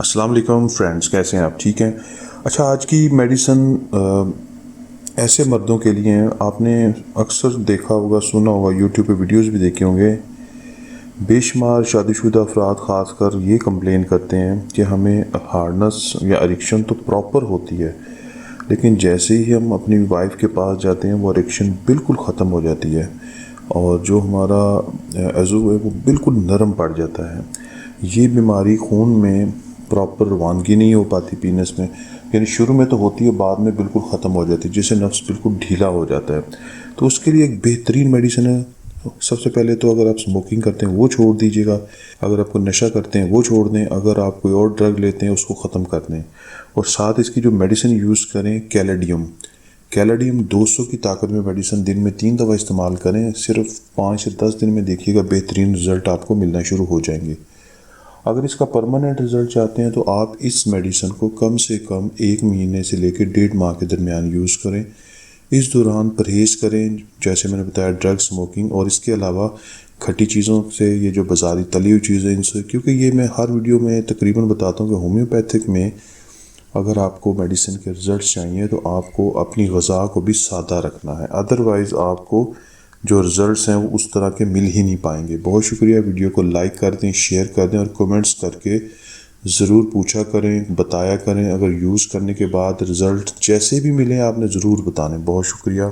السلام علیکم فرینڈز، کیسے ہیں آپ؟ ٹھیک ہیں؟ اچھا، آج کی میڈیسن ایسے مردوں کے لیے ہیں. آپ نے اکثر دیکھا ہوگا، سنا ہوگا، یوٹیوب پہ ویڈیوز بھی دیکھے ہوں گے. بے شمار شادی شدہ افراد خاص کر یہ کمپلین کرتے ہیں کہ ہمیں ہارڈنس یا اریکشن تو پراپر ہوتی ہے، لیکن جیسے ہی ہم اپنی وائف کے پاس جاتے ہیں وہ اریکشن بالکل ختم ہو جاتی ہے اور جو ہمارا عضو ہے وہ بالکل نرم پڑ جاتا ہے. یہ بیماری خون میں پراپر روانگی نہیں ہو پاتی پینس میں، یعنی شروع میں تو ہوتی ہے، بعد میں بالکل ختم ہو جاتی ہے، جس سے نفس بالکل ڈھیلا ہو جاتا ہے. تو اس کے لیے ایک بہترین میڈیسن ہے. سب سے پہلے تو اگر آپ اسموکنگ کرتے ہیں وہ چھوڑ دیجیے گا، اگر آپ کو نشہ کرتے ہیں وہ چھوڑ دیں، اگر آپ کوئی اور ڈرگ لیتے ہیں اس کو ختم کر دیں. اور ساتھ اس کی جو میڈیسن یوز کریں، کیلیڈیم 200 کی طاقت میں میڈیسن دن میں 3 دفعہ استعمال کریں. صرف 5 سے 10 دن میں دیکھیے گا بہترین رزلٹ آپ کو ملنا شروع ہو جائیں گے. اگر اس کا پرماننٹ رزلٹ چاہتے ہیں تو آپ اس میڈیسن کو کم سے کم 1 مہینے سے لے کے 1.5 ماہ کے درمیان یوز کریں. اس دوران پرہیز کریں، جیسے میں نے بتایا، ڈرگ، اسموکنگ، اور اس کے علاوہ کھٹی چیزوں سے، یہ جو بازاری تلی ہوئی چیزیں ان سے، کیونکہ یہ میں ہر ویڈیو میں تقریباً بتاتا ہوں کہ ہومیوپیتھک میں اگر آپ کو میڈیسن کے رزلٹس چاہیے تو آپ کو اپنی غذا کو بھی سادہ رکھنا ہے، ادروائز آپ کو جو رزلٹس ہیں وہ اس طرح کے مل ہی نہیں پائیں گے. بہت شکریہ. ویڈیو کو لائک کر دیں، شیئر کر دیں، اور کومنٹس کر کے ضرور پوچھا کریں، بتایا کریں. اگر یوز کرنے کے بعد رزلٹ جیسے بھی ملیں آپ نے ضرور بتانے. بہت شکریہ.